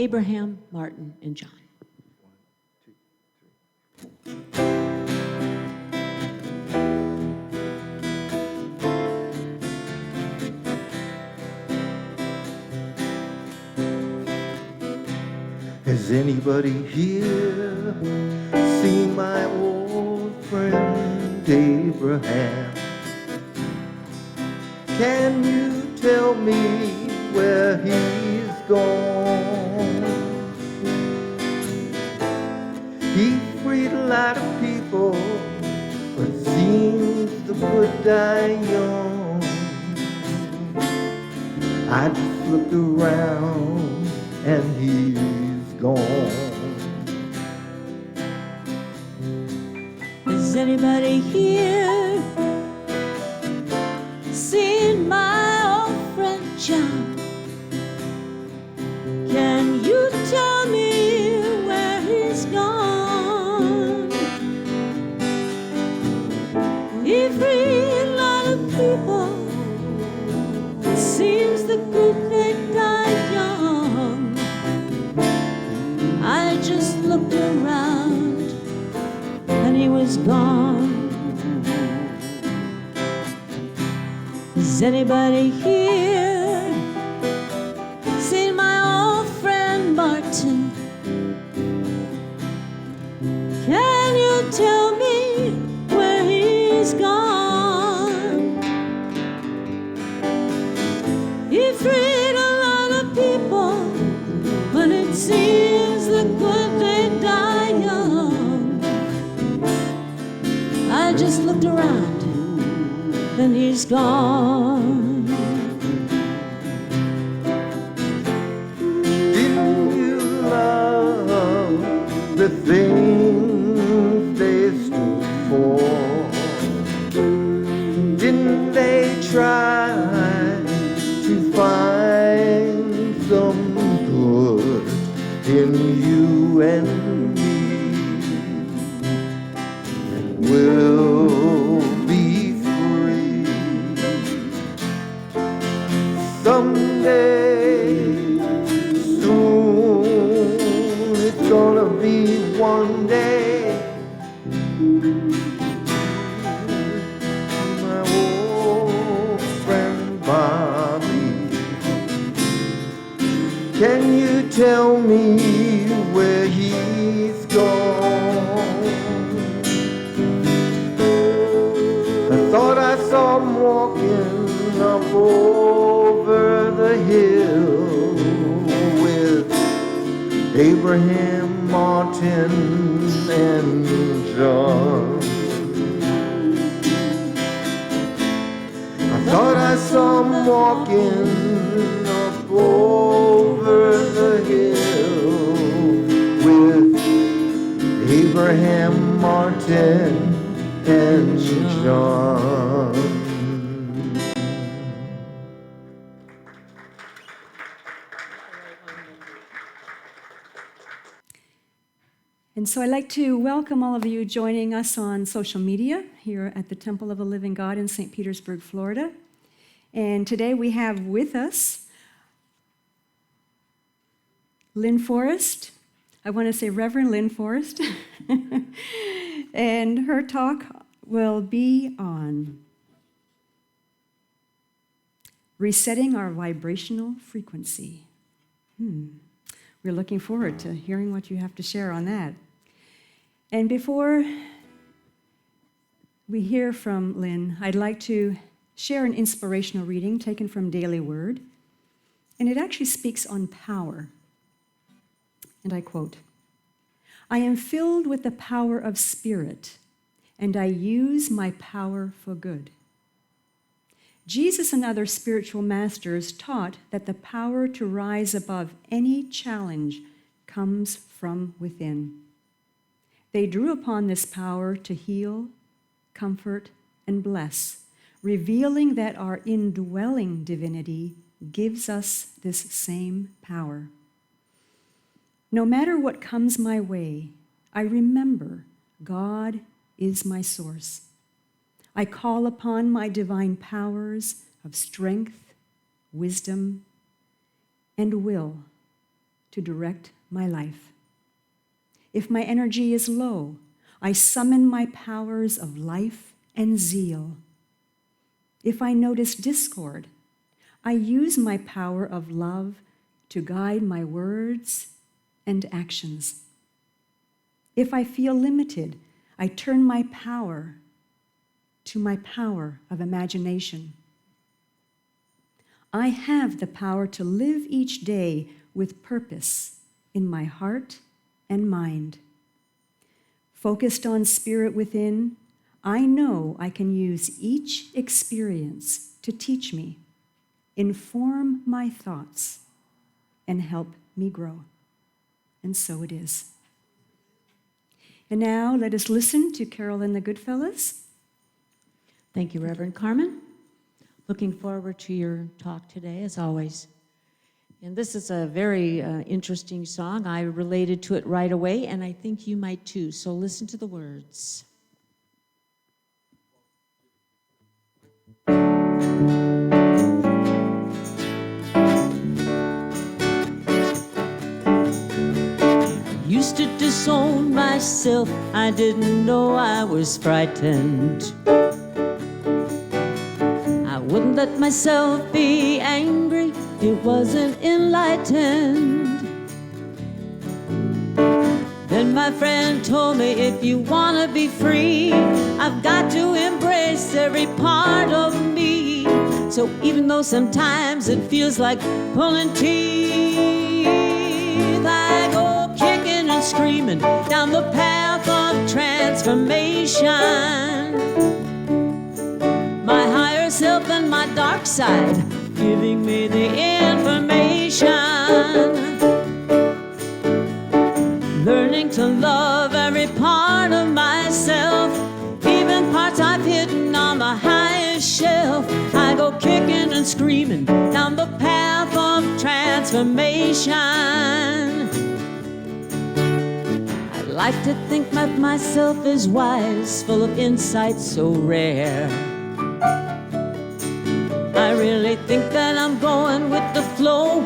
Abraham, Martin, and John. Has anybody here seen my old friend Abraham? Can you tell me where he's gone? He freed a lot of people, but it seems the good die young. I just looked around and he's gone. Is anybody here seen my old friend John? Can you tell me where he's gone? He freed a lot of people. It seems the good they die young. I just looked around and he was gone. Is anybody here seen my old friend Martin? Can you tell me where he's gone? He freed a lot of people, but it seems the good they die young. I just looked around and he's gone. Didn't you love the things they stood for? Didn't they try to find some good in you and me? And we'll be free someday soon. It's gonna be one day. My old friend Bobby, can you tell me where he's gone? I thought I saw him walking up over the hill with Abraham, Martin, and John. I thought I saw him walking up over the hill with Abraham, Martin, and John. And so I'd like to welcome all of you joining us on social media here at the Temple of the Living God in St. Petersburg, Florida. And today we have with us Lynne Forrest. I want to say Reverend Lynne Forrest. And her talk will be on resetting our vibrational frequency. We're looking forward to hearing what you have to share on that. And before we hear from Lynne, I'd like to share an inspirational reading taken from Daily Word. And it actually speaks on power. And I quote, "I am filled with the power of spirit, and I use my power for good." Jesus and other spiritual masters taught that the power to rise above any challenge comes from within. They drew upon this power to heal, comfort, and bless, revealing that our indwelling divinity gives us this same power. No matter what comes my way, I remember God is my source. I call upon my divine powers of strength, wisdom, and will to direct my life. If my energy is low, I summon my powers of life and zeal. If I notice discord, I use my power of love to guide my words and actions. If I feel limited, I turn my power to my power of imagination. I have the power to live each day with purpose in my heart and mind. Focused on spirit within, I know I can use each experience to teach me, inform my thoughts, and help me grow. And so it is. And now let us listen to Carol and the Goodfellows. Thank you, Reverend Carmen. Looking forward to your talk today, as always. And this is a very interesting song. I related to it right away, and I think you might too. So listen to the words. Used to disown myself. I didn't know I was frightened. I wouldn't let myself be angry. It wasn't enlightened. Then my friend told me, if you want to be free, I've got to embrace every part of me. So even though sometimes it feels like pulling teeth, I go kicking and screaming down the path of transformation. My higher self and my dark side giving me the information. Learning to love every part of myself, even parts I've hidden on the highest shelf. I go kicking and screaming down the path of transformation. I like to think of myself as wise, full of insight so rare. I really think that I'm going with the flow,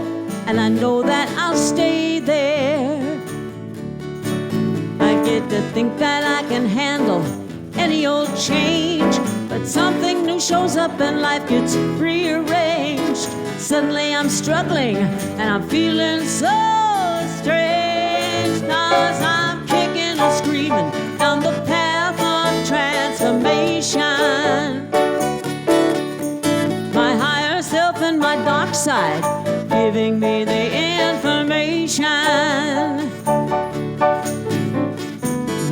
and I know that I'll stay there. I get to think that I can handle any old change, but something new shows up and life gets rearranged. Suddenly I'm struggling and I'm feeling so strange, 'cause I'm kicking and screaming down the path of transformation. My higher self and my dark side giving me the information.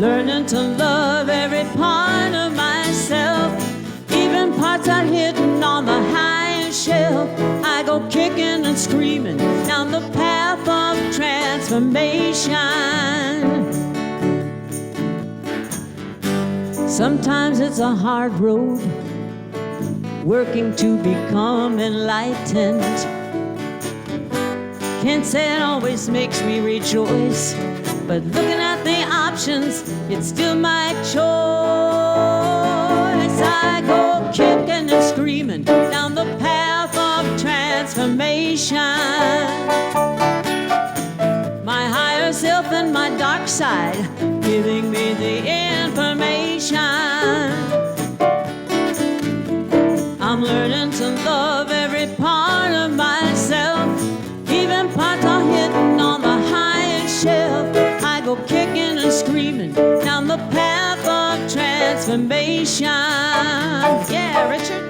Learning to love every part of myself, even parts are hidden on the highest shelf. I go kicking and screaming down the path of transformation. Sometimes it's a hard road, working to become enlightened. Can't say it always makes me rejoice, but looking at the options, it's still my choice. I go kicking and screaming down the path of transformation. My higher self and my dark side giving me the information. I'm learning to love every part of myself, even parts are hidden on the highest shelf. I go kicking and screaming down the path of transformation. Yeah, Richard.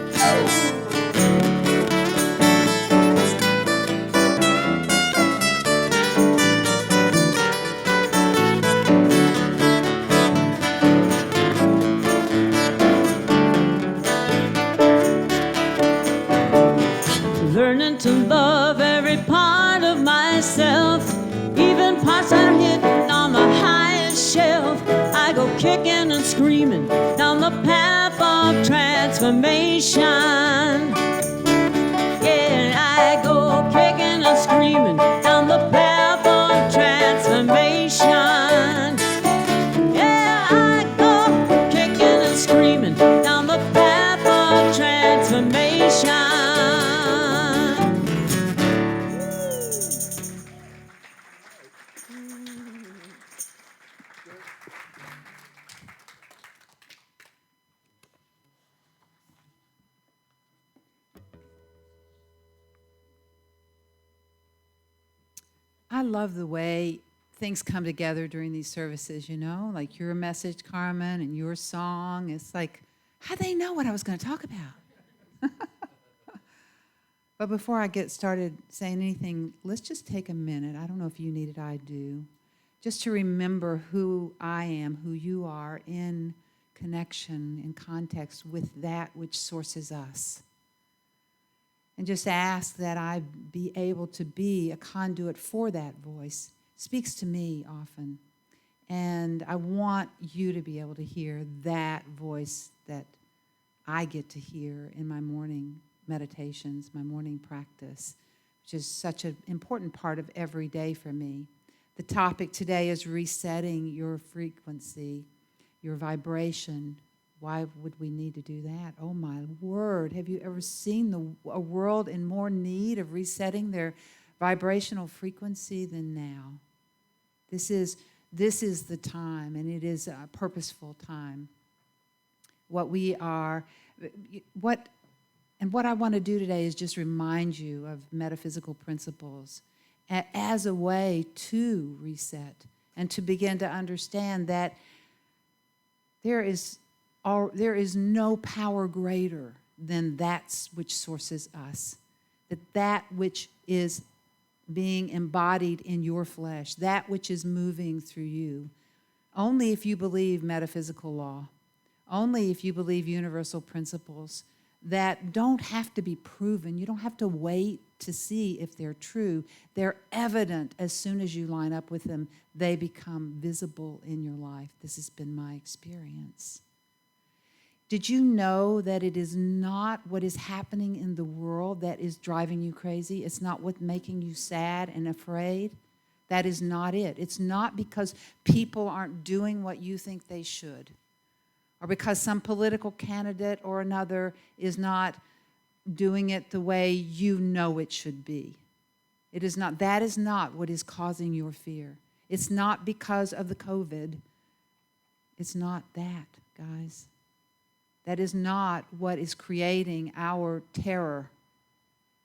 Learning to love every part of myself, even parts are hidden on the highest shelf. I go kicking and screaming down the path of transformation. Yeah, I go kicking and screaming down the path of transformation. Yeah, I go kicking and screaming down the path of transformation. I love the way things come together during these services, you know, like your message, Karmene, and your song. It's like, how'd they know what I was going to talk about? But before I get started saying anything, let's just take a minute. I don't know if you need it, I do. Just to remember who I am, who you are in connection, in context with that which sources us. And just ask that I be able to be a conduit for that voice. It speaks to me often. And I want you to be able to hear that voice that I get to hear in my morning meditations, my morning practice, which is such an important part of every day for me. The topic today is resetting your frequency, your vibration. Why would we need to do that? Oh my word, have you ever seen a world in more need of resetting their vibrational frequency than now? This is the time, and it is a purposeful time. What I want to do today is just remind you of metaphysical principles as a way to reset and to begin to understand that there is no power greater than that which sources us, that which is being embodied in your flesh, that which is moving through you. Only if you believe metaphysical law, only if you believe universal principles that don't have to be proven. You don't have to wait to see if they're true. They're evident as soon as you line up with them. They become visible in your life. This has been my experience. Did you know that it is not what is happening in the world that is driving you crazy? It's not what's making you sad and afraid. That is not it. It's not because people aren't doing what you think they should, or because some political candidate or another is not doing it the way you know it should be. It is not. That is not what is causing your fear. It's not because of the COVID. It's not that, guys. That is not what is creating our terror.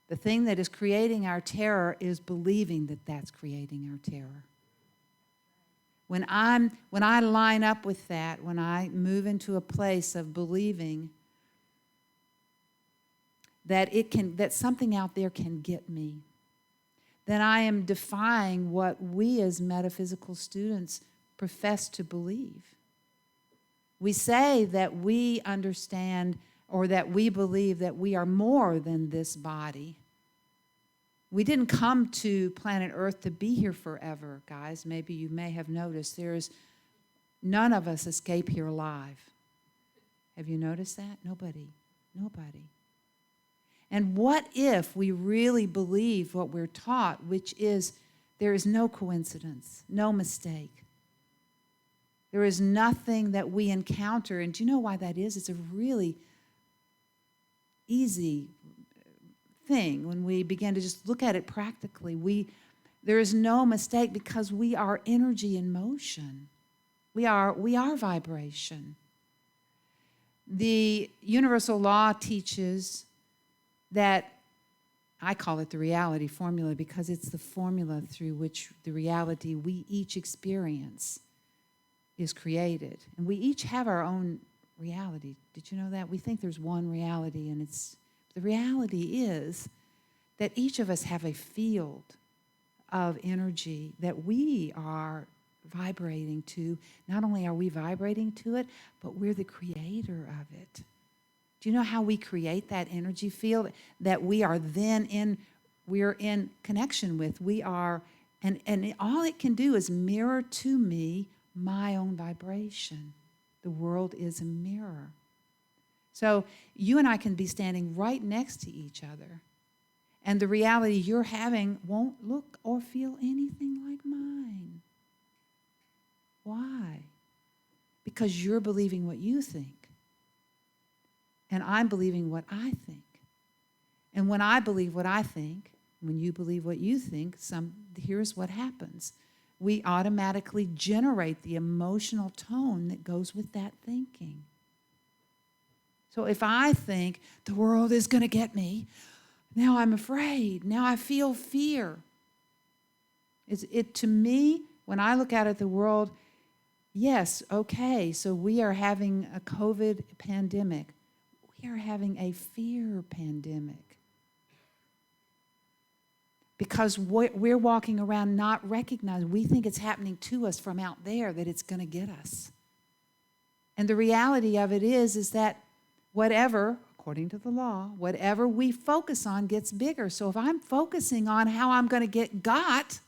The thing that is creating our terror is believing that that's creating our terror. When I line up with that, when I move into a place of believing that that something out there can get me, then I am defying what we as metaphysical students profess to believe. We say that we understand or that we believe that we are more than this body. We didn't come to planet Earth to be here forever, guys. Maybe you may have noticed none of us escape here alive. Have you noticed that? Nobody. And what if we really believe what we're taught, which is there is no coincidence, no mistake. There is nothing that we encounter. And do you know why that is? It's a really easy thing when we begin to just look at it practically. There is no mistake because we are energy in motion. We are vibration. The universal law teaches that, I call it the reality formula because it's the formula through which the reality we each experience is created. And we each have our own reality. Did you know that? We think there's one reality, and the reality is that each of us have a field of energy that we are vibrating to. Not only are we vibrating to it, but we're the creator of it. Do you know how we create that energy field that we are then we're in connection with? We are, and all it can do is mirror to me my own vibration. The world is a mirror. So you and I can be standing right next to each other, and the reality you're having won't look or feel anything like mine. Why? Because you're believing what you think, and I'm believing what I think. And when I believe what I think, when you believe what you think, here's what happens. we automatically generate the emotional tone that goes with that thinking. So if I think the world is going to get me, now I'm afraid, now I feel fear. To me, when I look out at the world, yes, okay, so we are having a COVID pandemic. We are having a fear pandemic. Because we're walking around not recognizing, we think it's happening to us from out there, that it's going to get us. And the reality of it is that whatever, according to the law, whatever we focus on gets bigger. So if I'm focusing on how I'm going to get got,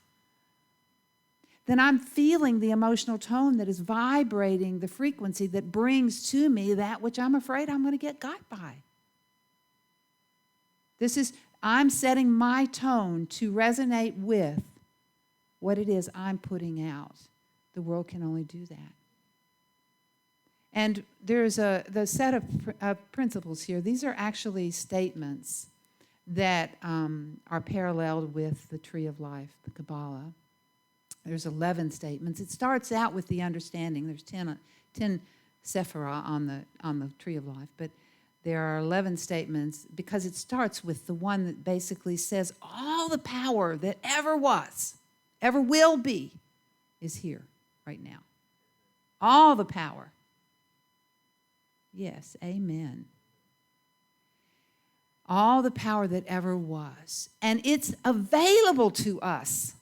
then I'm feeling the emotional tone that is vibrating the frequency that brings to me that which I'm afraid I'm going to get got by. I'm setting my tone to resonate with what it is I'm putting out. The world can only do that. And there's the set of principles here. These are actually statements that are paralleled with the Tree of Life, the Kabbalah. There's 11 statements. It starts out with the understanding. There's 10 sephirah on the Tree of Life, but there are 11 statements because it starts with the one that basically says all the power that ever was, ever will be, is here right now. All the power. Yes, amen. All the power that ever was. And it's available to us.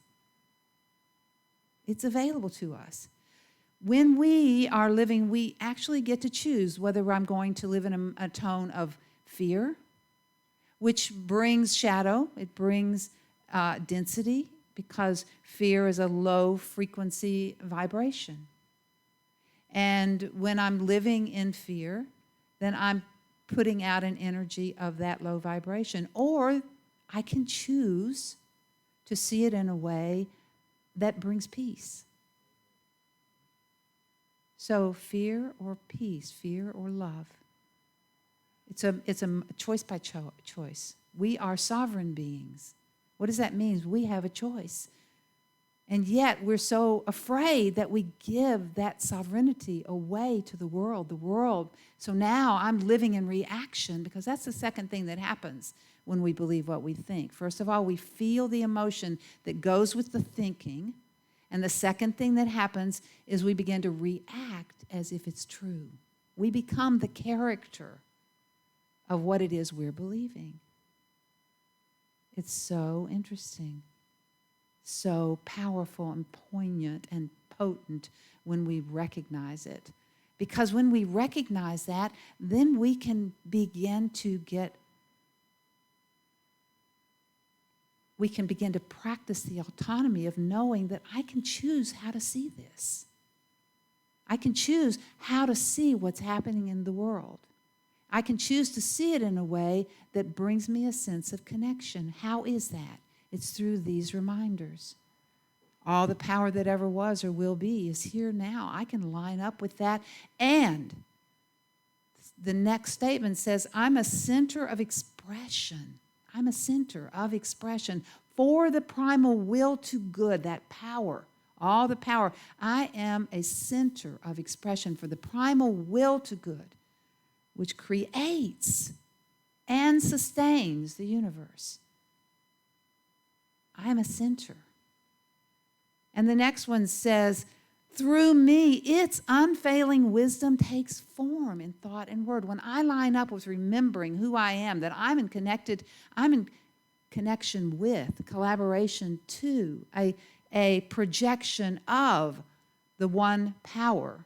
It's available to us. When we are living, we actually get to choose whether I'm going to live in a tone of fear, which brings shadow. It brings density, because fear is a low frequency vibration. And when I'm living in fear, then I'm putting out an energy of that low vibration. Or I can choose to see it in a way that brings peace. So fear or peace, fear or love. It's a choice by choice. We are sovereign beings. What does that mean? We have a choice. And yet we're so afraid that we give that sovereignty away to the world. So now I'm living in reaction, because that's the second thing that happens when we believe what we think. First of all, we feel the emotion that goes with the thinking. And the second thing that happens is we begin to react as if it's true. We become the character of what it is we're believing. It's so interesting, so powerful and poignant and potent when we recognize it. Because when we recognize that, then we can begin to practice the autonomy of knowing that I can choose how to see this. I can choose how to see what's happening in the world. I can choose to see it in a way that brings me a sense of connection. How is that? It's through these reminders. All the power that ever was or will be is here now. I can line up with that. And the next statement says, I'm a center of expression. I'm a center of expression for the primal will to good, that power, all the power. I am a center of expression for the primal will to good, which creates and sustains the universe. I am a center. And the next one says, through me, its unfailing wisdom takes form in thought and word. When I line up with remembering who I am, that I'm in connection with, collaboration to, a projection of the one power,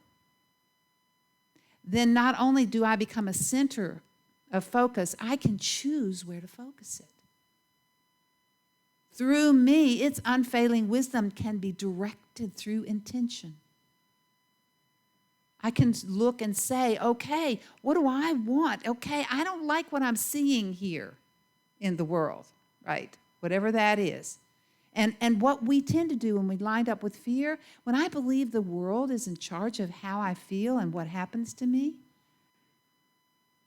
then not only do I become a center of focus, I can choose where to focus it. Through me, its unfailing wisdom can be directed through intention. I can look and say, okay, what do I want? Okay, I don't like what I'm seeing here in the world, right? Whatever that is. And what we tend to do when we lined up with fear, when I believe the world is in charge of how I feel and what happens to me,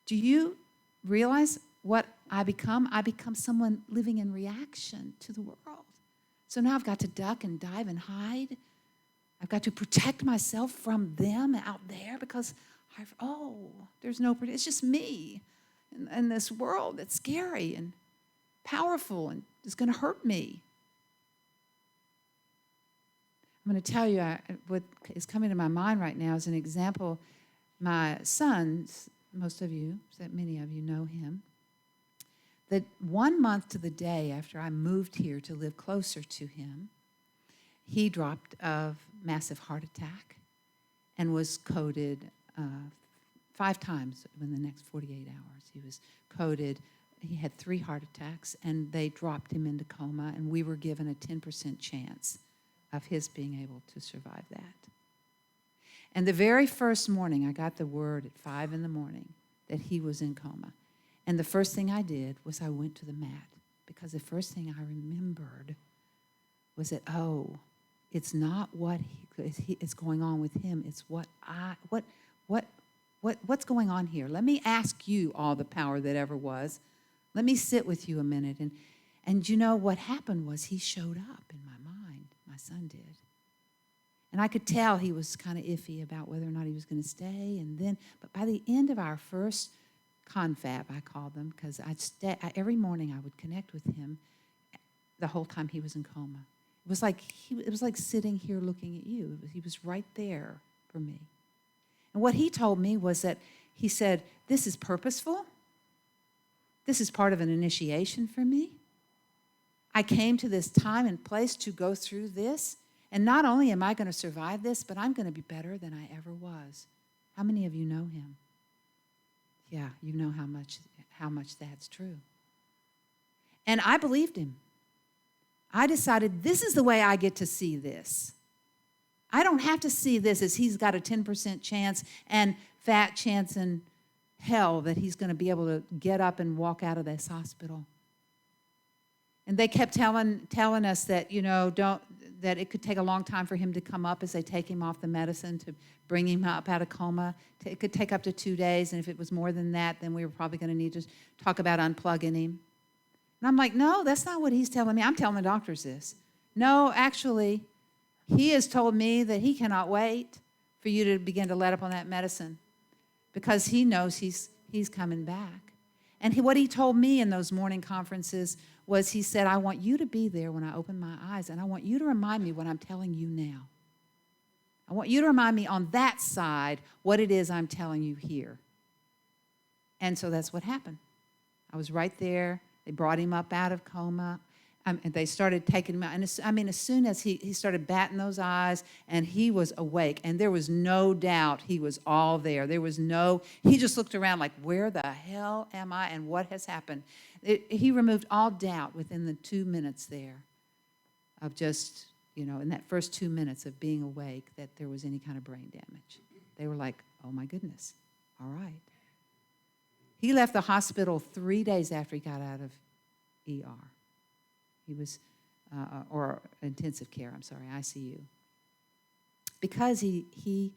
do you realize what I become? I become someone living in reaction to the world. So now I've got to duck and dive and hide. I've got to protect myself from them out there because, there's no, it's just me in this world that's scary and powerful and is going to hurt me. I'm going to tell you what is coming to my mind right now is an example. My son, many of you know him, that 1 month to the day after I moved here to live closer to him, he dropped a massive heart attack and was coded 5 times in the next 48 hours. He was coded. He had 3 heart attacks, and they dropped him into coma, and we were given a 10% chance of his being able to survive that. And the very first morning, I got the word at 5 in the morning that he was in coma. And the first thing I did was I went to the mat, because the first thing I remembered was that, it's not what is going on with him. It's what's going on here. Let me ask you, all the power that ever was. Let me sit with you a minute. And you know what happened was he showed up in my mind. My son did. And I could tell he was kind of iffy about whether or not he was going to stay. But by the end of our first confab, I called them, because every morning I would connect with him the whole time he was in coma. It was like sitting here looking at you. He was right there for me. And what he told me was that he said, this is purposeful. This is part of an initiation for me. I came to this time and place to go through this. And not only am I going to survive this, but I'm going to be better than I ever was. How many of you know him? Yeah, you know how much that's true. And I believed him. I decided this is the way I get to see this. I don't have to see this as he's got a 10% chance and fat chance in hell that he's going to be able to get up and walk out of this hospital. And they kept telling us that, that it could take a long time for him to come up as they take him off the medicine to bring him up out of coma. It could take up to 2 days, and if it was more than that, then we were probably going to need to talk about unplugging him. And I'm like, no, that's not what he's telling me. I'm telling the doctors this. No, actually, he has told me that he cannot wait for you to begin to let up on that medicine because he knows he's coming back. And what he told me in those morning conferences was he said, I want you to be there when I open my eyes, and I want you to remind me what I'm telling you now. I want you to remind me on that side what it is I'm telling you here. And so that's what happened. I was right there. They brought him up out of coma. And they started taking him out. And as soon as he started batting those eyes, and he was awake, and there was no doubt he was all there. He just looked around like, where the hell am I, and what has happened? He removed all doubt within the 2 minutes there of just, in that first 2 minutes of being awake, that there was any kind of brain damage. They were like, oh my goodness, all right. He left the hospital 3 days after he got out of ER. He was, or intensive care, ICU. Because he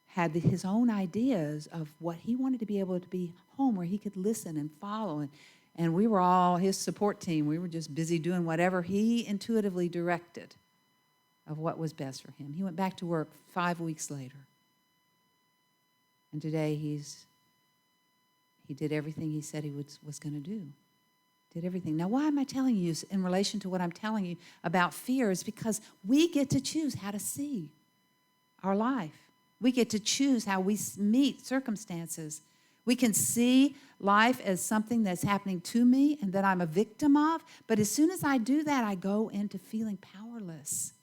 had his own ideas of what he wanted to be able to be home where he could listen and follow. And we were all his support team. We were just busy doing whatever he intuitively directed of what was best for him. He went back to work 5 weeks later. And today he did everything he said he was going to do. Did everything. Now, why am I telling you in relation to what I'm telling you about fear is because we get to choose how to see our life. We get to choose how we meet circumstances. We can see life as something that's happening to me and that I'm a victim of, but as soon as I do that, I go into feeling powerless.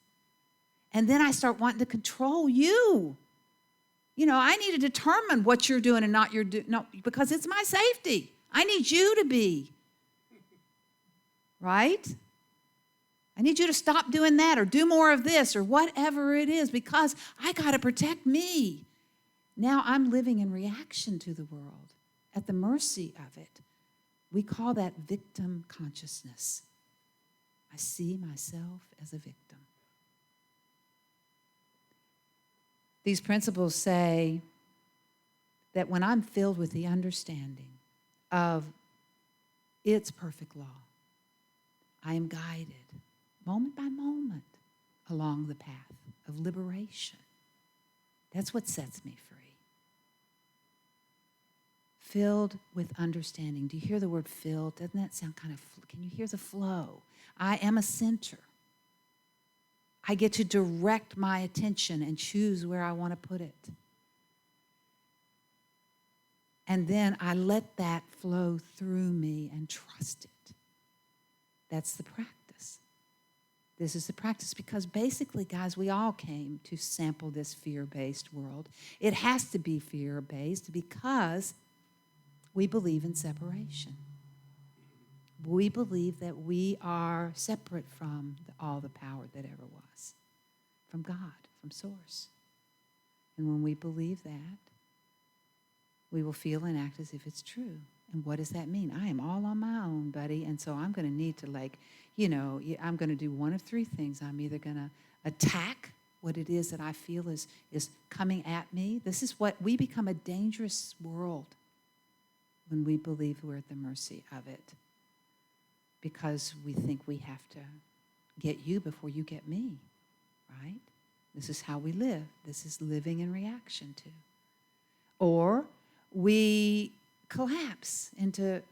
And then I start wanting to control you. I need to determine what you're doing and not you're doing, no, because it's my safety. I need you to be. Right? I need you to stop doing that or do more of this or whatever it is because I got to protect me. Now I'm living in reaction to the world, at the mercy of it. We call that victim consciousness. I see myself as a victim. These principles say that when I'm filled with the understanding of its perfect law, I am guided moment by moment, along the path of liberation. That's what sets me free. Filled with understanding. Do you hear the word filled? Doesn't that sound kind of, can you hear the flow? I am a center. I get to direct my attention and choose where I want to put it. And then I let that flow through me and trust it. That's the practice. This is the practice because basically, guys, we all came to sample this fear-based world. It has to be fear-based because we believe in separation. We believe that we are separate from all the power that ever was, from God, from Source. And when we believe that, we will feel and act as if it's true. And what does that mean? I am all on my own, buddy, and so I'm going to need to, I'm going to do one of three things. I'm either going to attack what it is that I feel is coming at me. This is what we become a dangerous world when we believe we're at the mercy of it because we think we have to get you before you get me, right? This is how we live. This is living in reaction to. Or we collapse into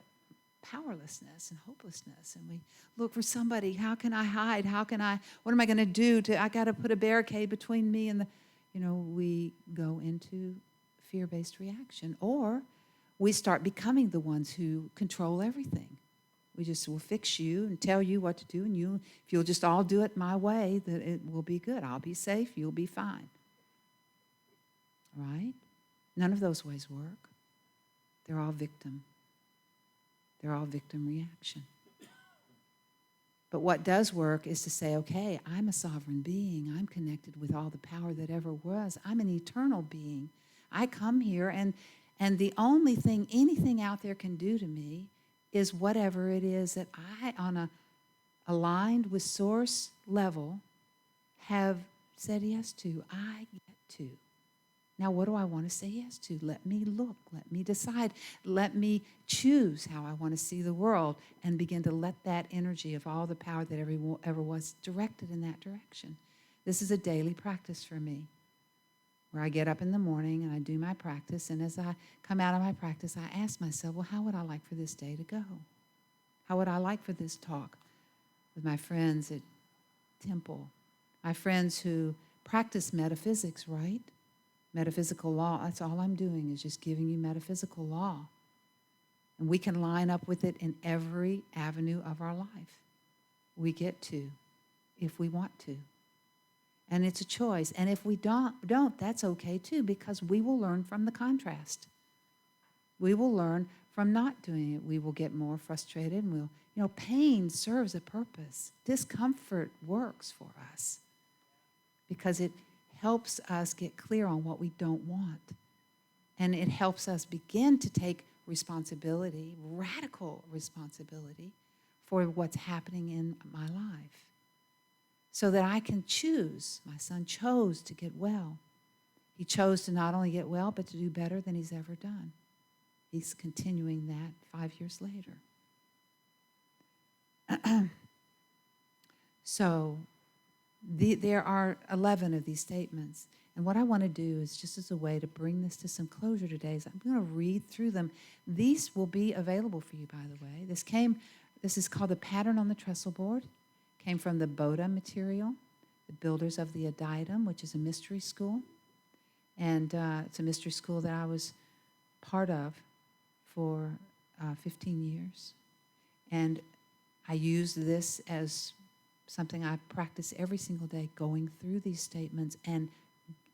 powerlessness and hopelessness, and we look for somebody. How can I hide? What am I going to do? I got to put a barricade between me and we go into fear-based reaction. Or we start becoming the ones who control everything. We just will fix you and tell you what to do, and if you'll just all do it my way, that it will be good. I'll be safe. You'll be fine. Right? None of those ways work. They're all victim. They're all victim reaction. But what does work is to say, okay, I'm a sovereign being. I'm connected with all the power that ever was. I'm an eternal being. I come here, and the only thing anything out there can do to me is whatever it is that I, on a aligned with Source level, have said yes to. I get to. Now, what do I want to say yes to? Let me look. Let me decide. Let me choose how I want to see the world and begin to let that energy of all the power that ever was directed in that direction. This is a daily practice for me, where I get up in the morning and I do my practice, and as I come out of my practice, I ask myself, well, how would I like for this day to go? How would I like for this talk with my friends at Temple, my friends who practice metaphysics, right? Metaphysical law, that's all I'm doing is just giving you metaphysical law. And we can line up with it in every avenue of our life. We get to, if we want to. And it's a choice. And if we don't, that's okay too, because we will learn from the contrast. We will learn from not doing it. We will get more frustrated and pain serves a purpose. Discomfort works for us because it helps us get clear on what we don't want. And it helps us begin to take responsibility, radical responsibility, for what's happening in my life. So that I can choose. My son chose to get well. He chose to not only get well, but to do better than he's ever done. He's continuing that 5 years later. So there are 11 of these statements. And what I want to do is, just as a way to bring this to some closure today, is I'm going to read through them. These will be available for you, by the way. This is called the Pattern on the Trestle Board. Came from the Boda material, the Builders of the Aditum, which is a mystery school. And it's a mystery school that I was part of for 15 years. And I used this as something I practice every single day, going through these statements and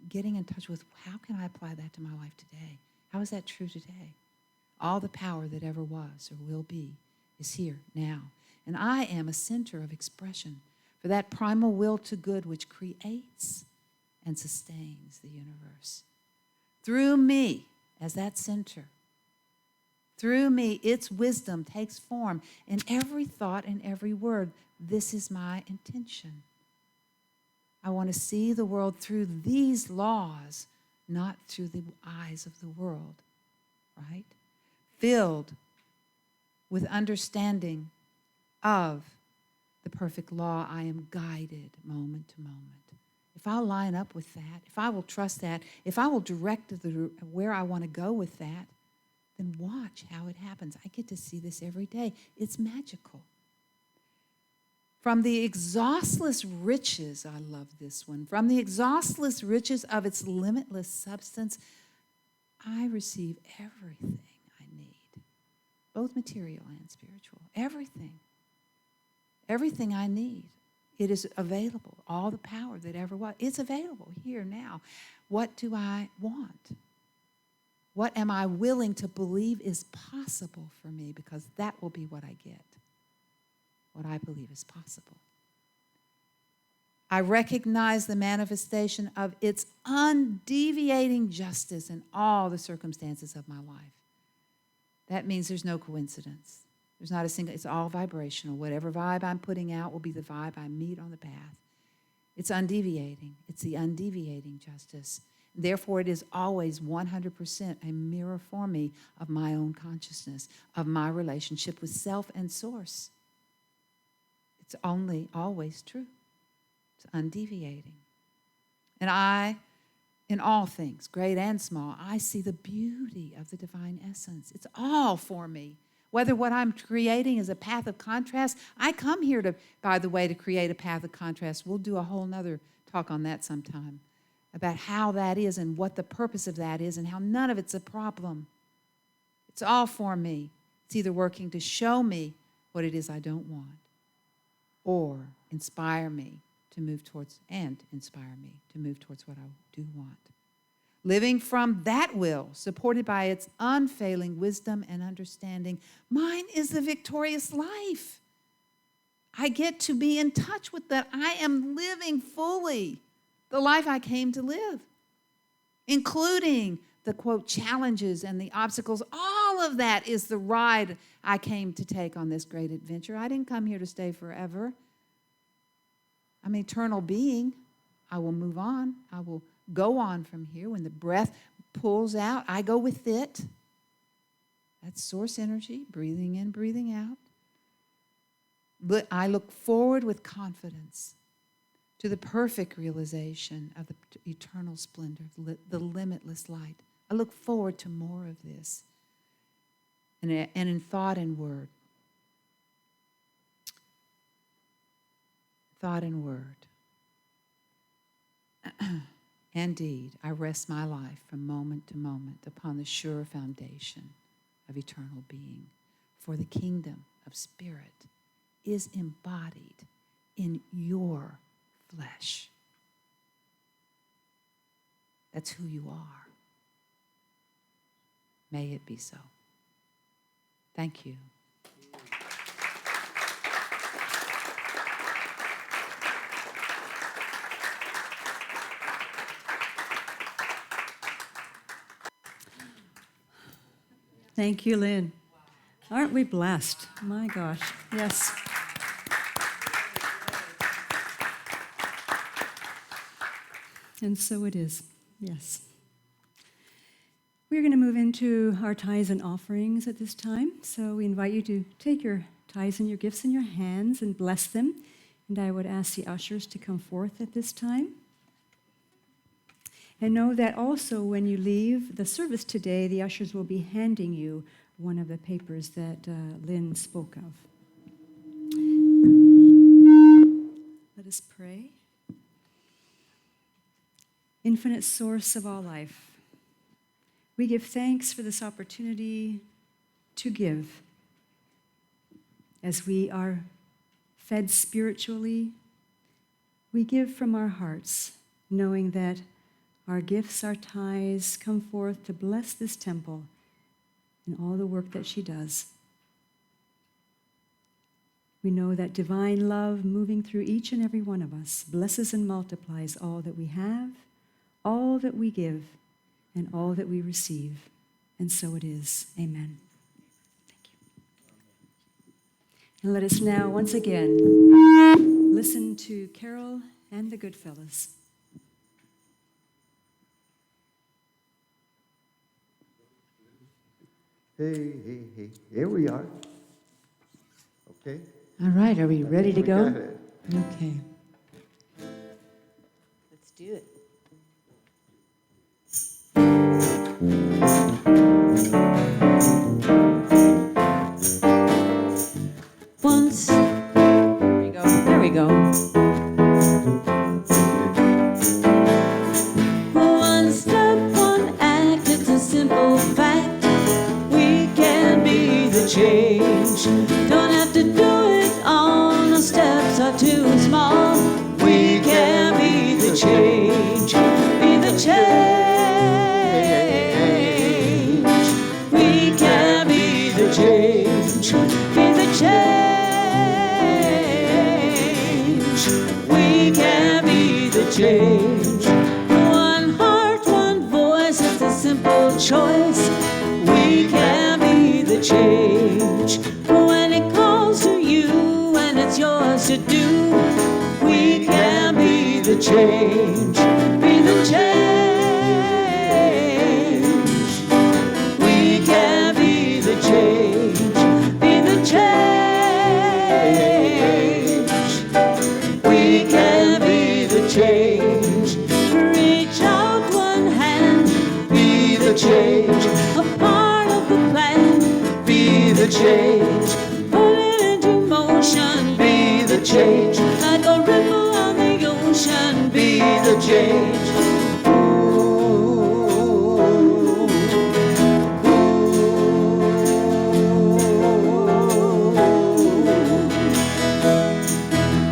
getting in touch with, how can I apply that to my life today? How is that true today? All the power that ever was or will be is here now. And I am a center of expression for that primal will to good which creates and sustains the universe. Through me, as that center, through me, its wisdom takes form in every thought and every word. This is my intention. I want to see the world through these laws, not through the eyes of the world, right? Filled with understanding of the perfect law, I am guided moment to moment. If I'll line up with that, if I will trust that, if I will direct where I want to go with that, then watch how it happens. I get to see this every day. It's magical. From the exhaustless riches, I love this one, from the exhaustless riches of its limitless substance, I receive everything I need, both material and spiritual, everything. Everything I need. It is available. All the power that ever was. It's available here now. What do I want? What am I willing to believe is possible for me? Because that will be what I get. What I believe is possible. I recognize the manifestation of its undeviating justice in all the circumstances of my life. That means there's no coincidence. There's not a single, it's all vibrational. Whatever vibe I'm putting out will be the vibe I meet on the path. It's undeviating. It's the undeviating justice. Therefore, it is always 100% a mirror for me of my own consciousness, of my relationship with self and source. It's only always true. It's undeviating. And I, in all things, great and small, I see the beauty of the divine essence. It's all for me. Whether what I'm creating is a path of contrast, I come here to, by the way, to create a path of contrast. We'll do a whole nother talk on that sometime about how that is and what the purpose of that is and how none of it's a problem. It's all for me. It's either working to show me what it is I don't want or inspire me to move towards, and inspire me to move towards what I do want. Living from that will, supported by its unfailing wisdom and understanding, mine is the victorious life. I get to be in touch with that. I am living fully the life I came to live, including the, quote, challenges and the obstacles. All of that is the ride I came to take on this great adventure. I didn't come here to stay forever. I'm an eternal being. I will move on. I will go on from here. When the breath pulls out, I go with it. That's source energy, breathing in, breathing out. But I look forward with confidence to the perfect realization of the eternal splendor, the limitless light. I look forward to more of this. And in thought and word. Thought and word. And deed, I rest my life from moment to moment upon the sure foundation of eternal being. For the kingdom of spirit is embodied in your flesh. That's who you are. May it be so. Thank you. Thank you, Lynne. Aren't we blessed? My gosh, yes. And so it is, yes. We're going to move into our tithes and offerings at this time. So we invite you to take your tithes and your gifts in your hands and bless them. And I would ask the ushers to come forth at this time. And know that also when you leave the service today, the ushers will be handing you one of the papers that Lynne spoke of. Let us pray. Infinite source of all life, we give thanks for this opportunity to give. As we are fed spiritually, we give from our hearts, knowing that our gifts, our tithes come forth to bless this temple and all the work that she does. We know that divine love moving through each and every one of us blesses and multiplies all that we have, all that we give, and all that we receive. And so it is. Amen. Thank you. And let us now once again listen to Carol and the Goodfellows. Hey, hey, hey, here we are. Okay, All right, are we ready to We go? got it. Okay. Let's do it. Once. There we go. There we go. One step, one act, it's a simple fact. We can be the change. Don't have to do it on the steps are too small. We can be the change. Be the change. We can be the change. Be the change. We can be the change. One heart, one voice, it's a simple choice. We can be the change. When it calls to you and it's yours to do, we can be the change. Be the change. We can be the change. Be the change. We can be the change. Reach out one hand. Be the change. A part of the plan. Be the change. Put it into motion. Be the change. Like a ripple on the ocean. Be the change.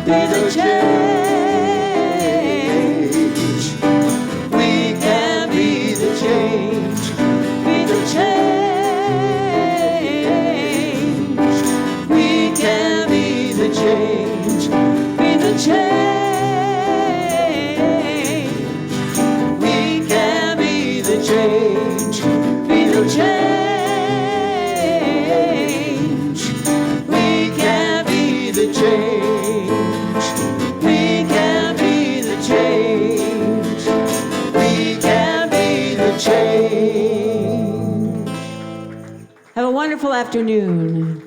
Be the change. We can be the change. Be the change. We can be the change. Be the change. We can be the change. Be the change. We can be the change. We can be the change. We can be the change. Have a wonderful afternoon.